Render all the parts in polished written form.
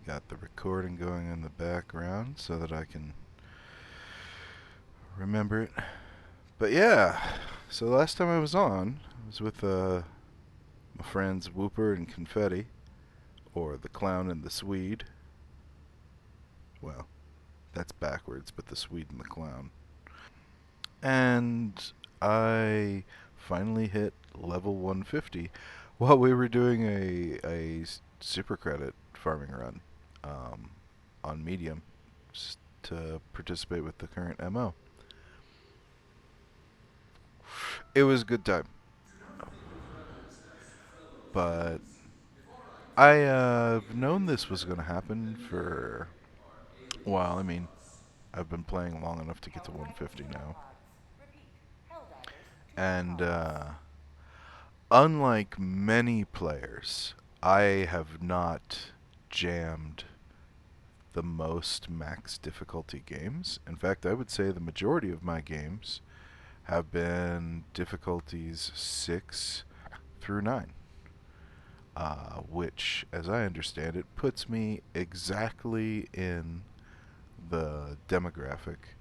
Got the recording going in the background so that I can remember it. But yeah, so the last time I was on, I was with my friends Whooper and Confetti, or the Clown and the Swede. Well, that's backwards, but the Swede and the Clown. And I finally hit level 150 while we were doing a super credit farming run um, on Medium to participate with the current MO. It was a good time, but I've known this was going to happen for a while. I mean, I've been playing long enough to get to 150 now. And unlike many players, I have not jammed the most max difficulty games. In fact, I would say the majority of my games have been difficulties 6 through 9. Which, as I understand it, puts me exactly in the demographic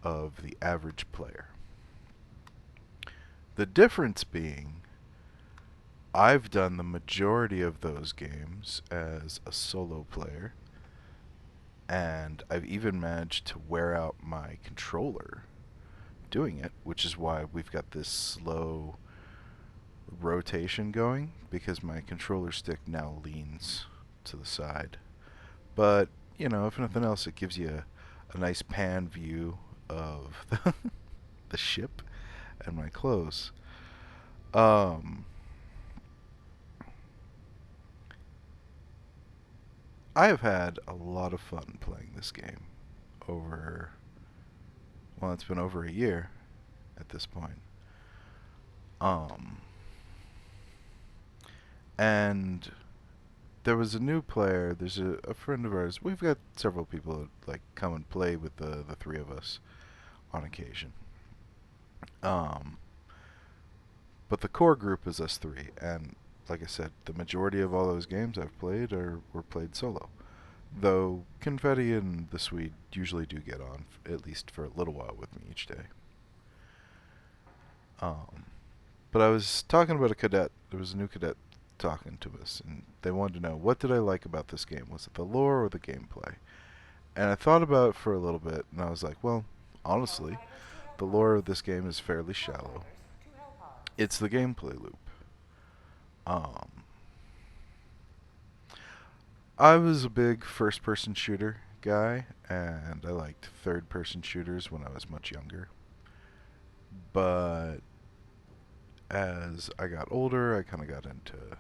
of the average player. The difference being, I've done the majority of those games as a solo player, and I've even managed to wear out my controller doing it, which is why we've got this slow rotation going, because my controller stick now leans to the side. But, you know, if nothing else, it gives you a nice pan view of the ship and my clothes. Um, I have had a lot of fun playing this game over, well, it's been over a year at this point. Um, and there was a new player. There's a friend of ours. We've got several people that like come and play with the three of us on occasion. Um, but the core group is us three, and like I said, the majority of all those games I've played were played solo. Though Confetti and the Swede usually do get on, at least for a little while with me each day. Um, but I was talking about a cadet. There was a new cadet talking to us, and they wanted to know, what did I like about this game? Was it the lore or the gameplay? And I thought about it for a little bit, and I was like, well, honestly, the lore of this game is fairly shallow. It's the gameplay loop. Um, I was a big first-person shooter guy, and I liked third-person shooters when I was much younger. But as I got older, I kind of got into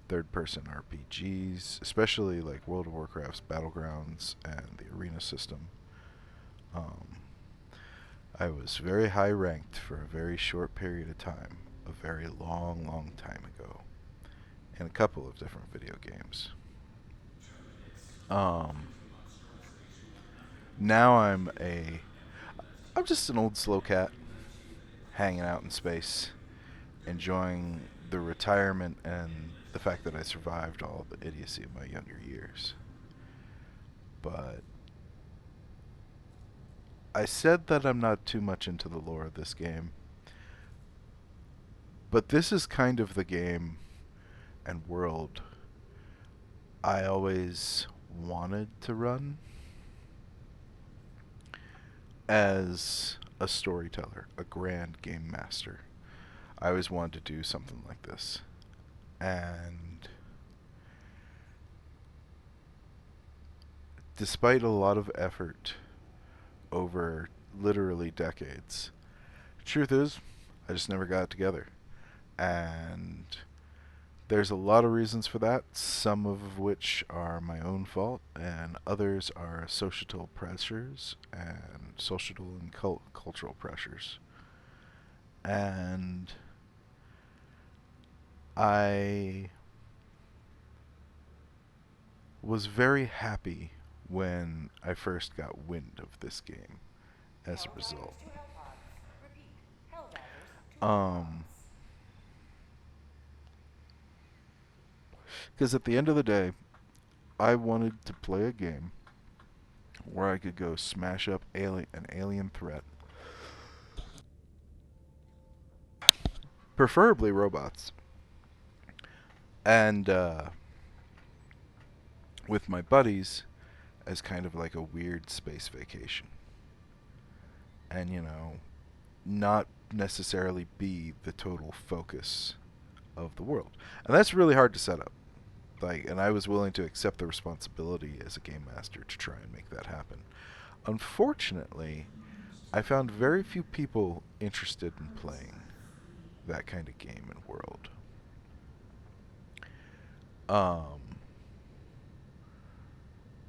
third-person RPGs, especially like World of Warcraft's Battlegrounds and the Arena system. Um, I was very high ranked for a very short period of time, a very long, long time ago, in a couple of different video games. Um, now I'm just an old slow cat hanging out in space, enjoying the retirement and the fact that I survived all the idiocy of my younger years. But I said that I'm not too much into the lore of this game, but this is kind of the game and world I always wanted to run as a storyteller, a grand game master. I always wanted to do something like this. And despite a lot of effort over literally decades, truth is, I just never got it together. And there's a lot of reasons for that, some of which are my own fault, and others are societal pressures and social and cultural pressures. And I was very happy when I first got wind of this game as a result. Um, because at the end of the day, I wanted to play a game where I could go smash up an alien threat, preferably robots, and with my buddies as kind of like a weird space vacation. And, not necessarily be the total focus of the world. And that's really hard to set up. And I was willing to accept the responsibility as a game master to try and make that happen. Unfortunately, I found very few people interested in playing that kind of game and world.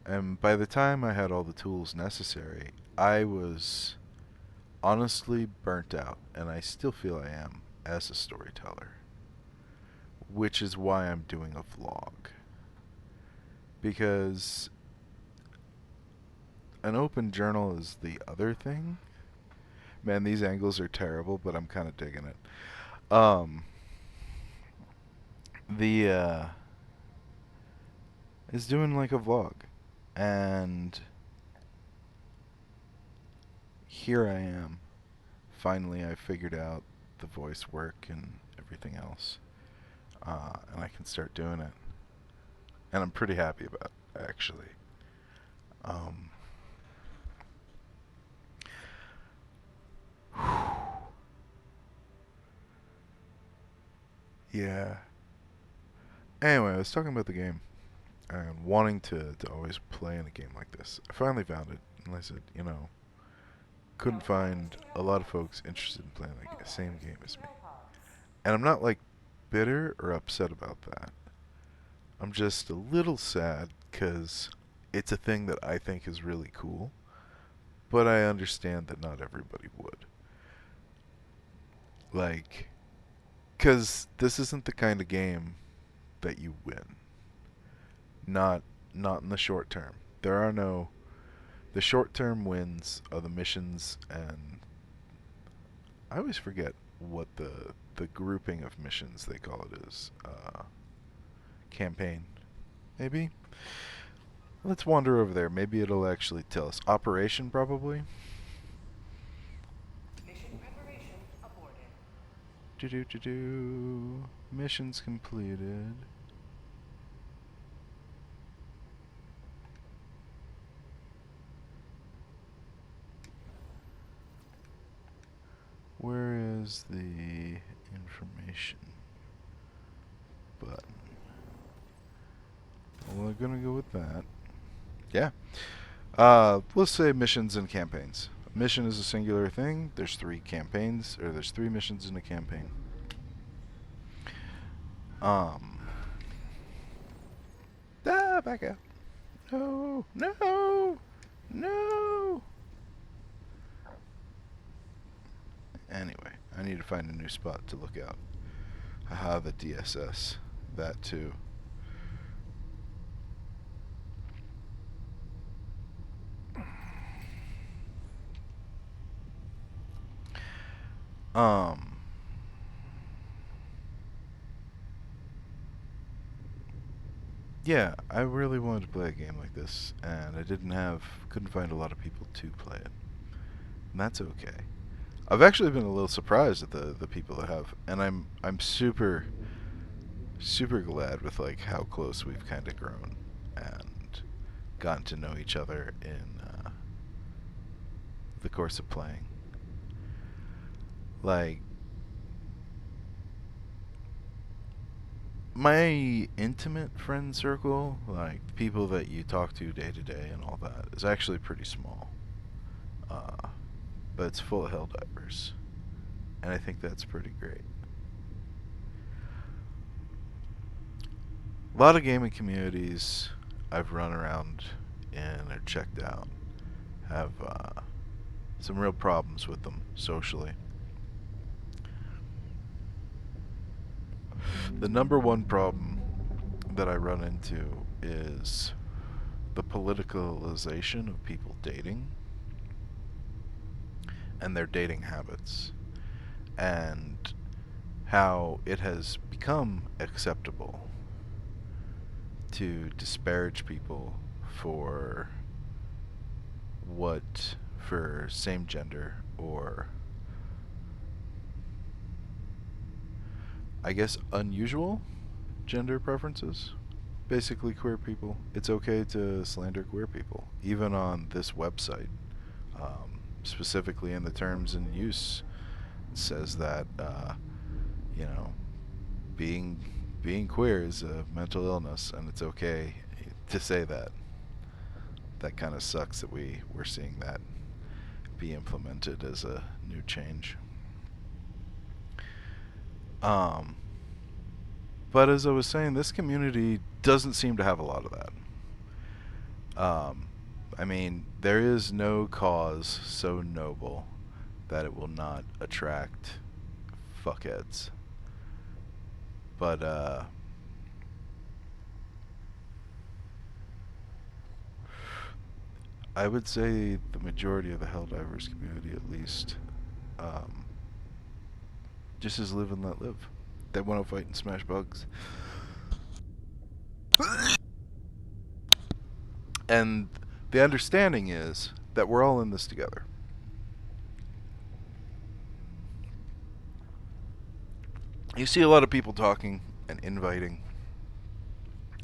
And by the time I had all the tools necessary, I was honestly burnt out, and I still feel I am as a storyteller, which is why I'm doing a vlog. Because an open journal is the other thing. Man, these angles are terrible, but I'm kind of digging it. The is doing like a vlog, and here I am. Finally, I figured out the voice work and everything else, and I can start doing it. And I'm pretty happy about it, actually. Yeah. Anyway, I was talking about the game and wanting to always play in a game like this. I finally found it, and I said, couldn't find a lot of folks interested in playing the same game as me. And I'm not like bitter or upset about that. I'm just a little sad because it's a thing that I think is really cool, but I understand that not everybody would. Because this isn't the kind of game that you win. Not in the short term. There are no. The short term wins are the missions, and I always forget what the grouping of missions they call it is. Campaign, maybe. Let's wander over there. Maybe it'll actually tell us. Operation, probably. Mission preparation aborted. Do. Missions completed. Where is the information button? Well, we're gonna go with that. Yeah. Let's say missions and campaigns. A mission is a singular thing. There's 3 campaigns, or there's 3 missions in a campaign. Back out. No. Anyway, I need to find a new spot to look out. Haha, the DSS. That too. Yeah, I really wanted to play a game like this, and I couldn't find a lot of people to play it. And that's okay. I've actually been a little surprised at the people that have, and I'm super glad with how close we've kind of grown and gotten to know each other in the course of playing. My intimate friend circle, people that you talk to day to day and all that, is actually pretty small. But it's full of Helldivers, and I think that's pretty great. A lot of gaming communities I've run around in or checked out have some real problems with them socially. The number one problem that I run into is the politicalization of people dating and their dating habits, and how it has become acceptable to disparage people for for same gender, or I guess unusual gender preferences. Basically, queer people. It's okay to slander queer people, even on this website. Specifically in the terms and use, it says that you know, being being queer is a mental illness, and it's okay to say that. That kind of sucks that we're seeing that be implemented as a new change. Um, but as I was saying, this community doesn't seem to have a lot of that. I mean, there is no cause so noble that it will not attract fuckheads. But I would say the majority of the Helldivers community, at least, um, just is live and let live. They want to fight and smash bugs. And the understanding is that we're all in this together. You see a lot of people talking and inviting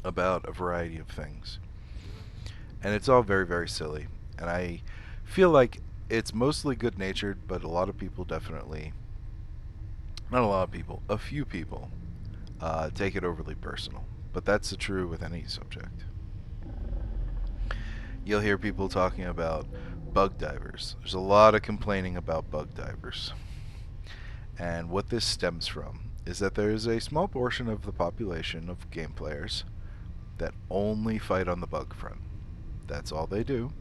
about a variety of things. And it's all very, very silly. And I feel like it's mostly good natured, but a lot of people definitely, not a lot of people, a few people, take it overly personal. But that's true with any subject. You'll hear people talking about bug divers. There's a lot of complaining about bug divers. And what this stems from is that there is a small portion of the population of game players that only fight on the bug front. That's all they do.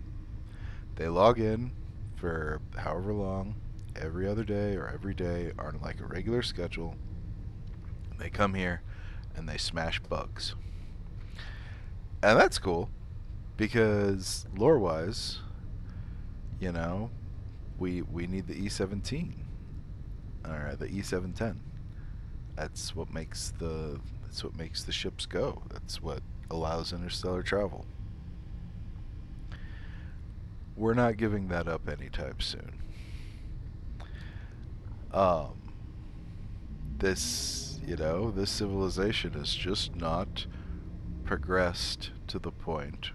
They log in for however long, every other day or every day, on like a regular schedule. They come here and they smash bugs. And that's cool because lore-wise, you know, we need the E17 or the E710. That's what makes the ships go. That's what allows interstellar travel. We're not giving that up anytime soon. Um, this civilization has just not progressed to the point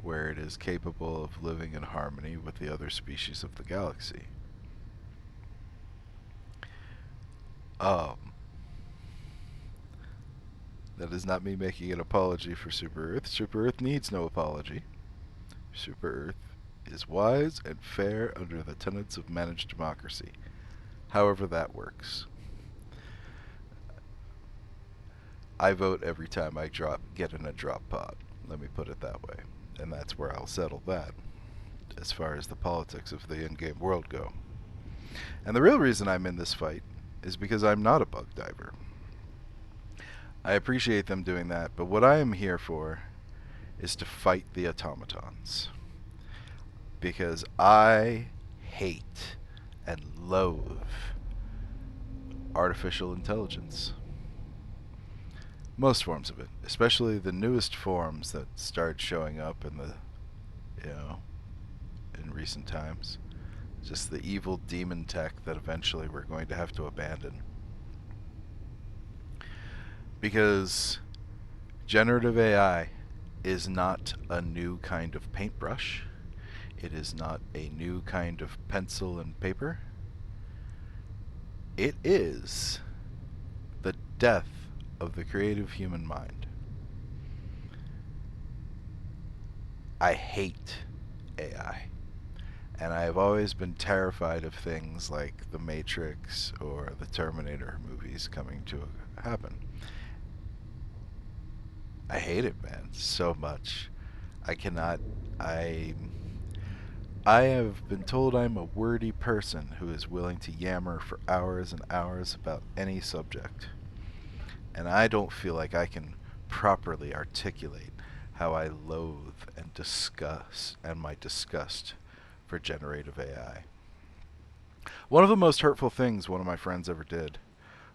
where it is capable of living in harmony with the other species of the galaxy. Um, that is not me making an apology for Super Earth. Super Earth needs no apology. Super Earth is wise and fair under the tenets of managed democracy. However that works. I vote every time I get in a drop pod. Let me put it that way. And that's where I'll settle that, as far as the politics of the in-game world go. And the real reason I'm in this fight is because I'm not a bug diver. I appreciate them doing that, but what I am here for is to fight the automatons. Because I hate and loathe artificial intelligence. Most forms of it, especially the newest forms that start showing up in in recent times. Just the evil demon tech that eventually we're going to have to abandon. Because generative AI is not a new kind of paintbrush. It is not a new kind of pencil and paper. It is the death of the creative human mind. I hate AI. And I have always been terrified of things like The Matrix or the Terminator movies coming to happen. I hate it, man, so much. I cannot. I have been told I'm a wordy person who is willing to yammer for hours and hours about any subject. And I don't feel like I can properly articulate how I loathe and disgust and my disgust for generative AI. One of the most hurtful things one of my friends ever did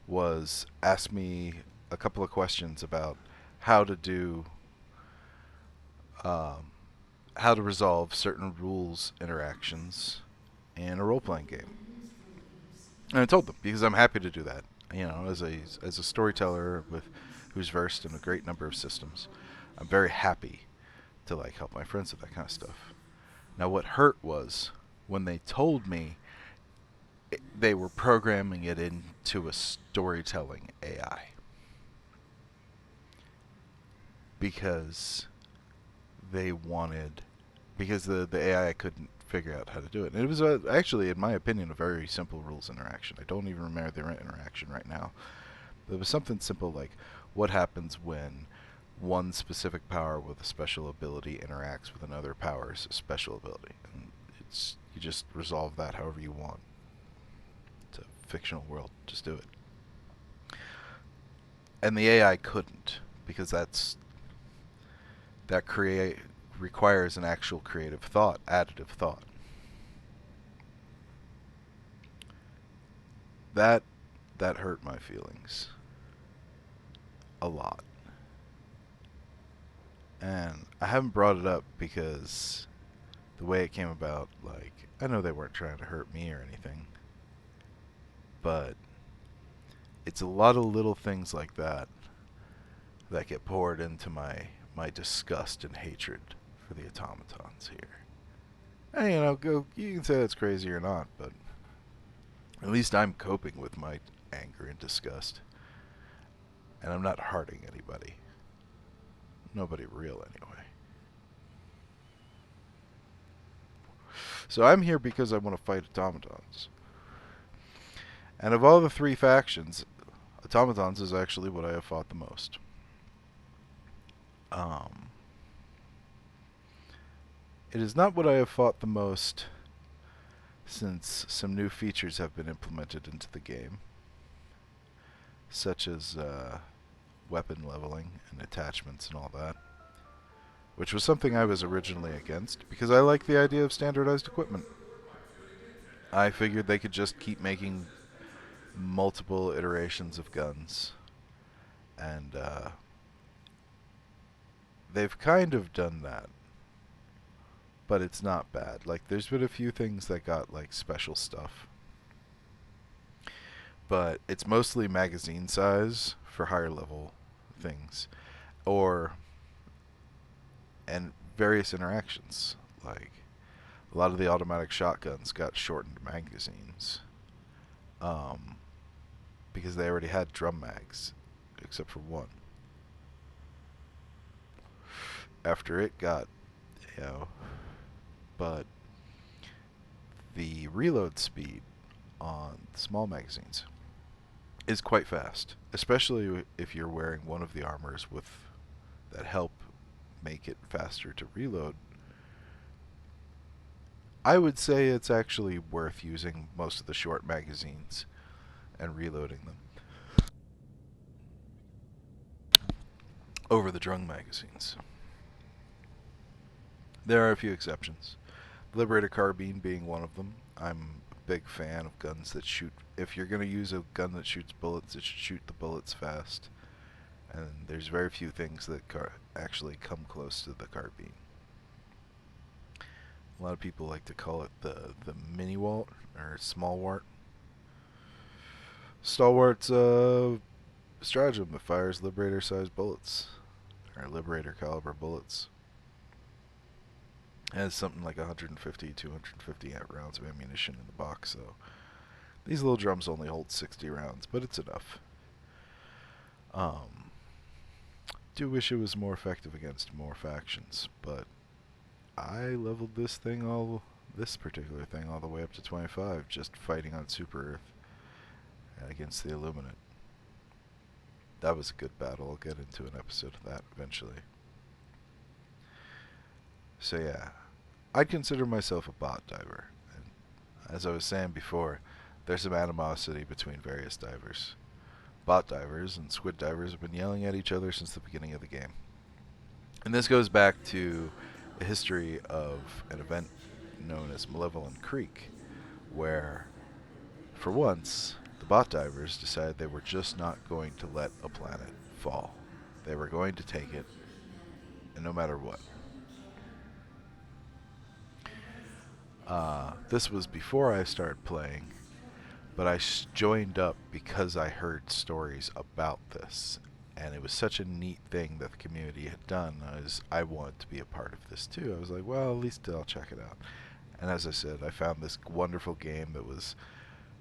was ask me a couple of questions about how to do um, how to resolve certain rules interactions in a role-playing game. And I told them because I'm happy to do that. You know, as a storyteller with who's versed in a great number of systems, I'm very happy to like help my friends with that kind of stuff. Now, what hurt was when they told me they were programming it into a storytelling AI because they wanted because the AI couldn't figure out how to do it. And it was actually, in my opinion, a very simple rules interaction. I don't even remember the interaction right now. It was something simple like what happens when one specific power with a special ability interacts with another power's special ability. And it's you just resolve that however you want. It's a fictional world. Just do it. And the AI couldn't because that create requires an actual creative thought, additive thought. That that hurt my feelings a lot. And I haven't brought it up because the way it came about, like, I know they weren't trying to hurt me or anything, but it's a lot of little things like that that get poured into my disgust and hatred for the automatons here. And you can say that's crazy or not, but at least I'm coping with my anger and disgust. And I'm not hurting anybody. Nobody real, anyway. So I'm here because I want to fight automatons. And of all the three factions, automatons is actually what I have fought the most. Um, it is not what I have fought the most since some new features have been implemented into the game, such as weapon leveling and attachments and all that, which was something I was originally against because I like the idea of standardized equipment. I figured they could just keep making multiple iterations of guns, and they've kind of done that, but it's not bad. Like, there's been a few things that got like special stuff, but it's mostly magazine size for higher level things, or and various interactions. Like a lot of the automatic shotguns got shortened magazines, um, because they already had drum mags, except for one. After it got, you know, but the reload speed on small magazines is quite fast, especially if you're wearing one of the armors with that help make it faster to reload. I would say it's actually worth using most of the short magazines and reloading them over the drum magazines. There are a few exceptions. Liberator carbine being one of them. I'm a big fan of guns that shoot. If you're going to use a gun that shoots bullets, it should shoot the bullets fast. And there's very few things that actually come close to the carbine. A lot of people like to call it the mini Walt or small Wart. Stalwart's stratagem that fires Liberator-sized bullets or Liberator caliber bullets. It has something like 150, 250 rounds of ammunition in the box, so these little drums only hold 60 rounds, but it's enough. Do wish it was more effective against more factions, but I leveled this particular thing all the way up to 25, just fighting on Super Earth against the Illuminate. That was a good battle. I'll get into an episode of that eventually. So yeah, I'd consider myself a bot diver. And as I was saying before, there's some animosity between various divers. Bot divers and squid divers have been yelling at each other since the beginning of the game. And this goes back to the history of an event known as Malevolent Creek, where, for once, the bot divers decided they were just not going to let a planet fall. They were going to take it, and no matter what. This was before I started playing, but I joined up because I heard stories about this, and it was such a neat thing that the community had done. I wanted to be a part of this too. I was like, well, at least I'll check it out. And as I said, I found this wonderful game that was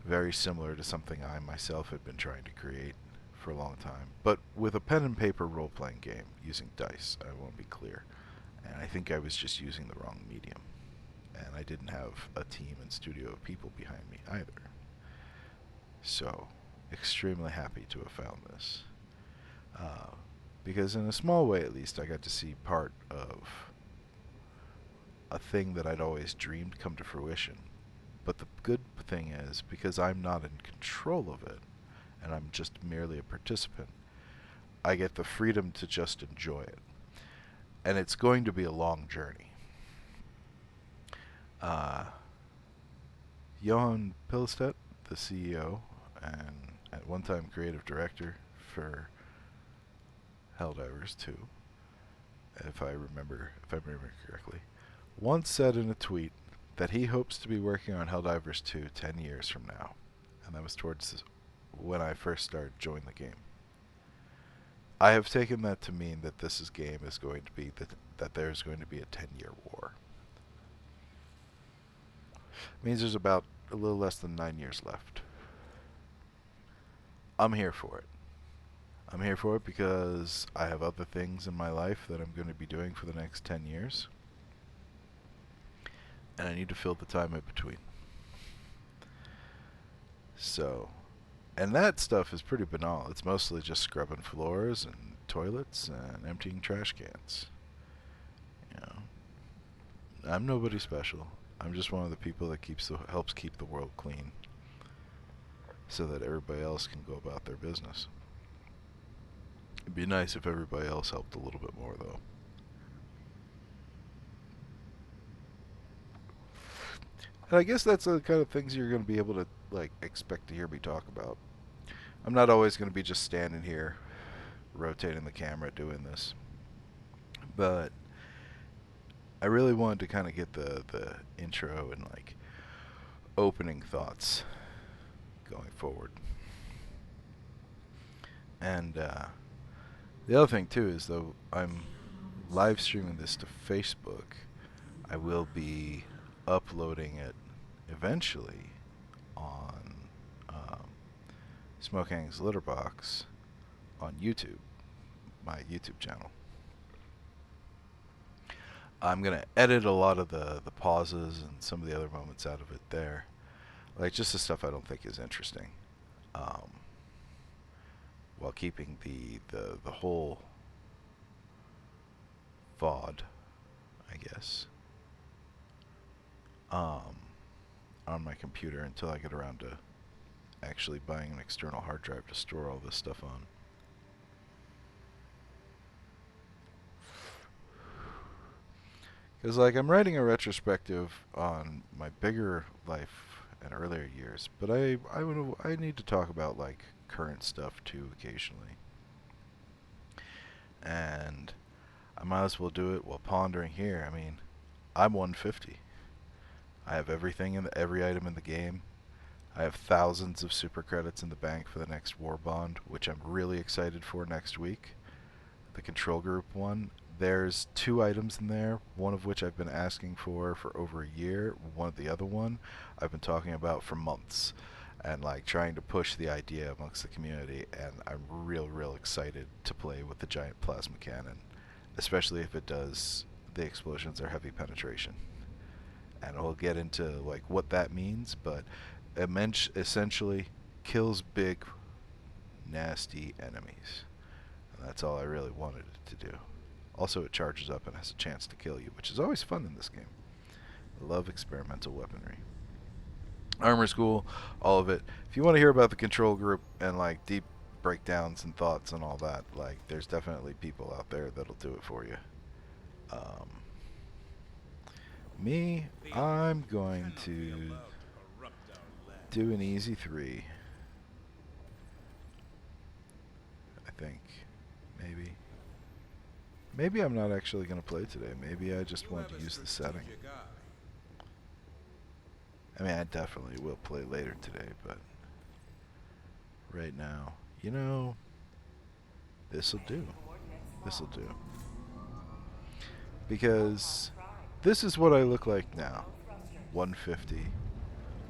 very similar to something I myself had been trying to create for a long time, but with a pen and paper role-playing game using dice. I want to be clear, and I think I was just using the wrong medium, and I didn't have a team and studio of people behind me either. So, extremely happy to have found this. Uh, because in a small way at least, I got to see part of a thing that I'd always dreamed come to fruition. But the good thing is, because I'm not in control of it, and I'm just merely a participant, I get the freedom to just enjoy it. And it's going to be a long journey. Uh, Johan Pilestedt, the CEO, and at one time creative director for Helldivers 2, if I remember correctly, once said in a tweet that he hopes to be working on Helldivers 2 10 years from now. And that was towards when I first started joining the game. I have taken that to mean that game is going to be that there's going to be a 10-year war. It means there's about a little less than 9 years left. I'm here for it. I'm here for it because I have other things in my life that I'm going to be doing for the next 10 years. And I need to fill the time in between. So, and that stuff is pretty banal. It's mostly just scrubbing floors and toilets and emptying trash cans. You know, I'm nobody special. I'm just one of the people that helps keep the world clean, so that everybody else can go about their business. It'd be nice if everybody else helped a little bit more, though. And I guess that's the kind of things you're going to be able to expect to hear me talk about. I'm not always going to be just standing here rotating the camera doing this, but I really wanted to kind of get the intro and opening thoughts going forward. And the other thing too is, though I'm live streaming this to Facebook, I will be uploading it eventually on Smokehang's Litterbox on YouTube, my YouTube channel. I'm going to edit a lot of the pauses and some of the other moments out of it there. Just the stuff I don't think is interesting. While keeping the whole VOD, I guess, on my computer until I get around to actually buying an external hard drive to store all this stuff on. Because I'm writing a retrospective on my bigger life and earlier years, but I need to talk about current stuff too occasionally. And I might as well do it while pondering here. I mean, I'm 150. I have everything every item in the game. I have thousands of super credits in the bank for the next war bond, which I'm really excited for next week. The control group one. There's 2 items in there, one of which I've been asking for over a year. The other one I've been talking about for months, and trying to push the idea amongst the community. And I'm real excited to play with the giant plasma cannon, especially if the explosions are heavy penetration. And I'll get into what that means, but essentially kills big, nasty enemies. And that's all I really wanted it to do. Also, it charges up and has a chance to kill you, which is always fun in this game. I love experimental weaponry. Armor School, all of it. If you want to hear about the control group and deep breakdowns and thoughts and all that, there's definitely people out there that'll do it for you. Me, I'm going to do an easy 3. I think. Maybe I'm not actually going to play today. Maybe I just want to use the setting. I mean, I definitely will play later today, but right now, you know, this'll do. This'll do. Because this is what I look like now. 150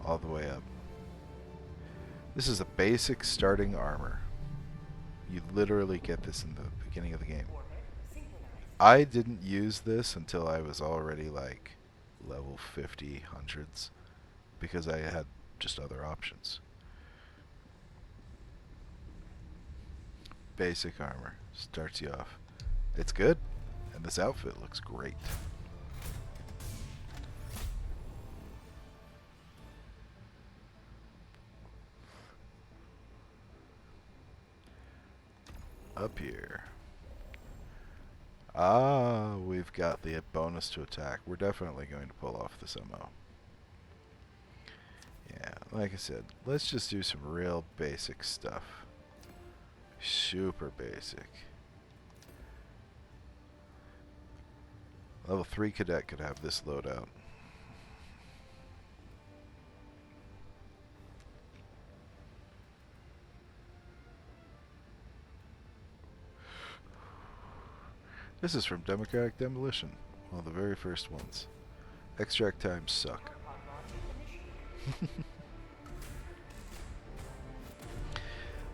all the way up. This is a basic starting armor. You literally get this in the beginning of the game. I didn't use this until I was already like level 50, hundreds, because I had just other options. Basic armor starts you off. It's good, and this outfit looks great. Up here. Ah, we've got the bonus to attack. We're definitely going to pull off this MO. Yeah, like I said, let's just do some real basic stuff. Super basic. Level 3 cadet could have this loadout. This is from Democratic Demolition. One of the very first ones. Extract times suck.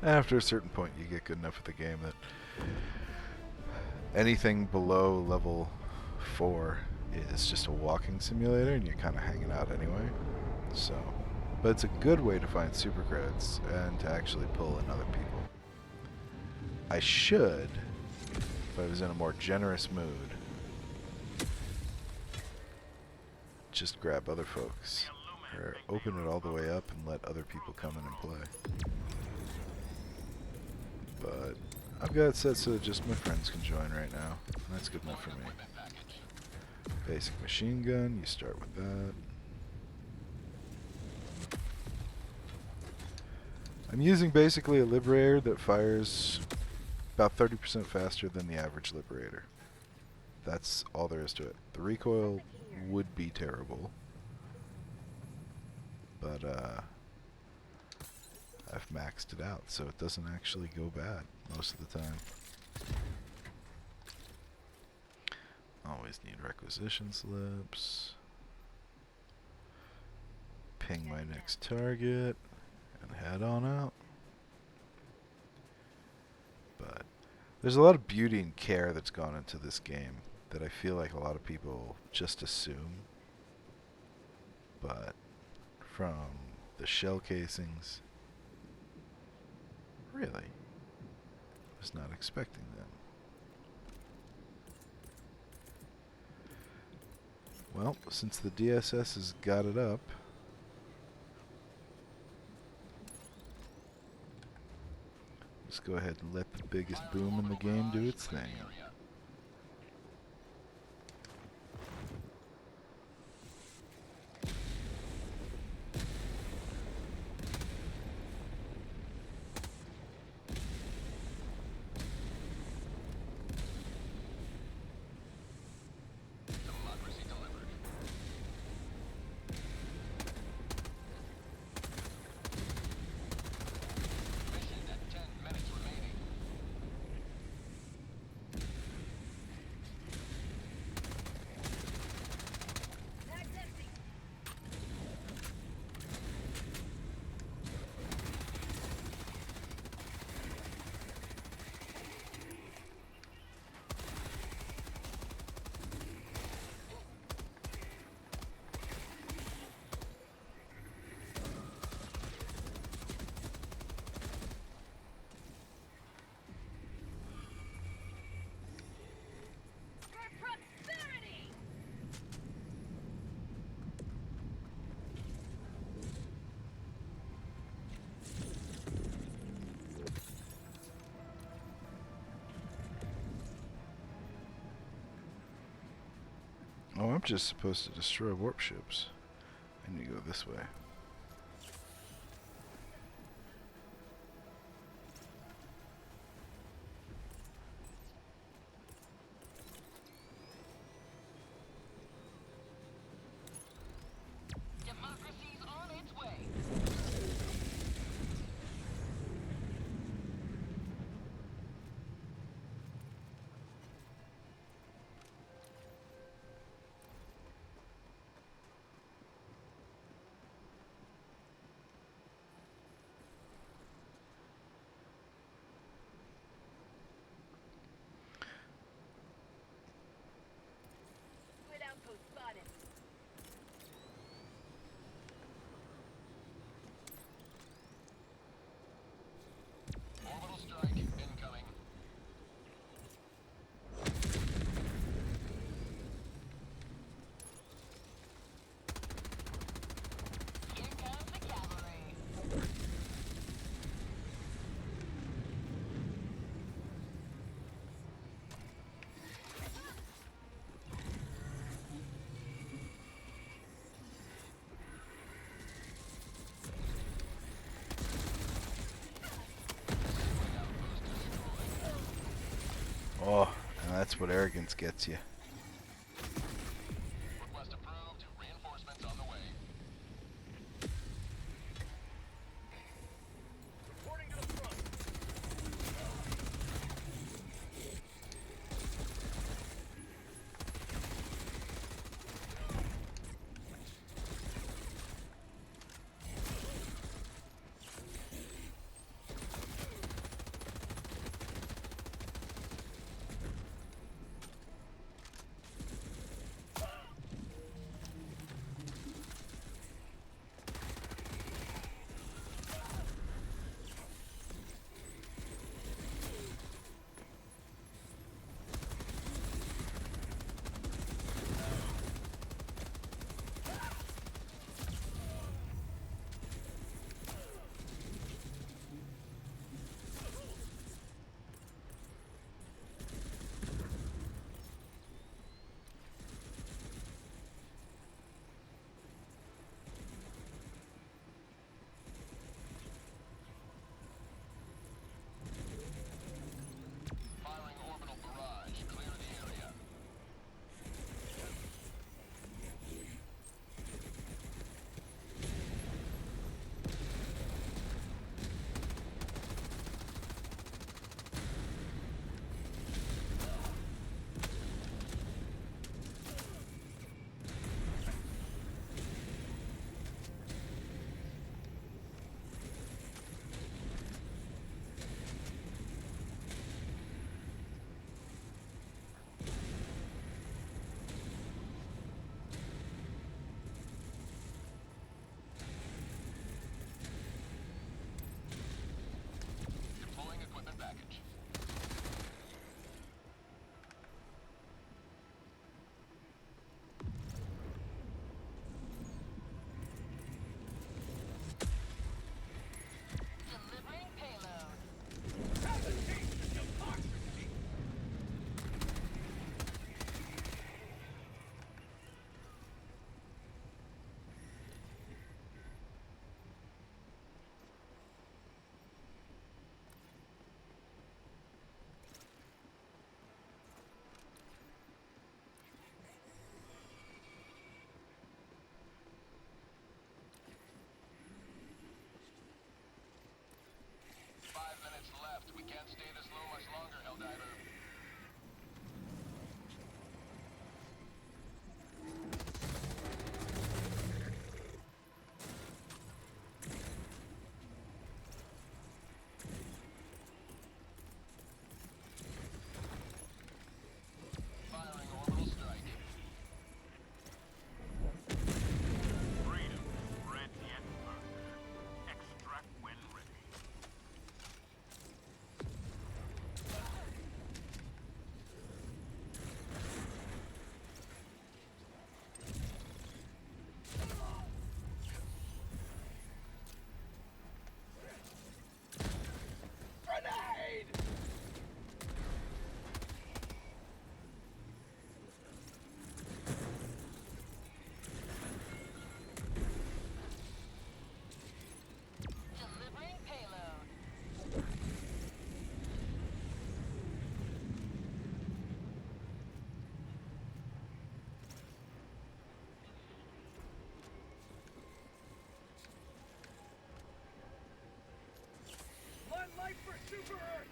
After a certain point, you get good enough at the game that anything below level 4 is just a walking simulator, and you're kind of hanging out anyway. So, but it's a good way to find super credits and to actually pull in other people. I should, if I was in a more generous mood, just grab other folks, or open it all the way up and let other people come in and play. But I've got it set so that just my friends can join right now, and that's good enough for me. Basic machine gun, you start with that. I'm using basically a Liberator that fires about 30% faster than the average Liberator. That's all there is to it. The recoil would be terrible, but I've maxed it out, so it doesn't actually go bad most of the time. Always need requisition slips. Ping my next target and head on out. But there's a lot of beauty and care that's gone into this game that I feel like a lot of people just assume. But from the shell casings, really, was not expecting them. Well, since the DSS has got it up, let's go ahead and let the biggest boom in the game do its thing. Oh, I'm just supposed to destroy warp ships. I need to go this way. That's what arrogance gets you. Request approved. Reinforcements on the way. Reporting to the front. Firing orbital barrage. Clear the area. Deploying equipment package. Delivering payload. Left. We can't stay this low much longer, Helldiver. Firing orbital strike. Freedom, ready and further. Extract when ready. Delivering payload. One life for Super Earth!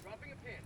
Dropping a pin.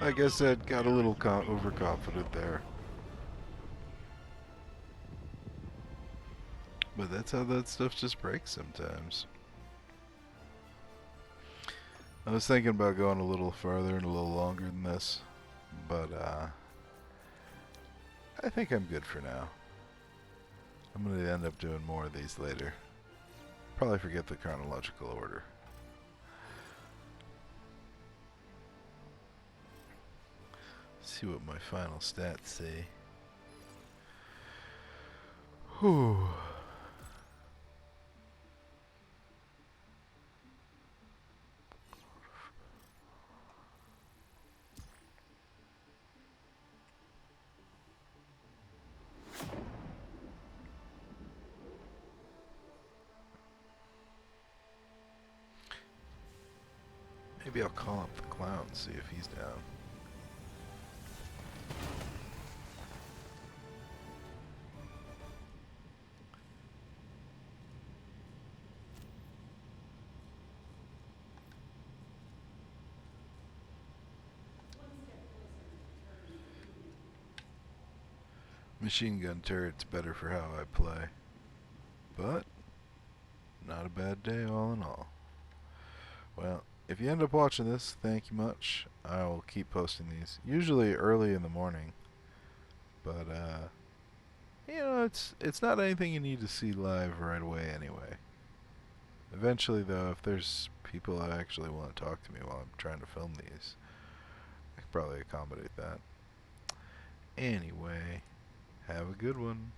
Like I said, got a little overconfident there. But that's how that stuff just breaks sometimes. I was thinking about going a little farther and a little longer than this, but I think I'm good for now. I'm going to end up doing more of these later. Probably forget the chronological order. See what my final stats say. Whew. Maybe I'll call up the clown, see if he's down. Machine gun turret's better for how I play. But, not a bad day all in all. Well, if you end up watching this, thank you much. I will keep posting these, usually early in the morning. But, you know, it's not anything you need to see live right away anyway. Eventually, though, if there's people that actually want to talk to me while I'm trying to film these, I could probably accommodate that. Anyway, have a good one.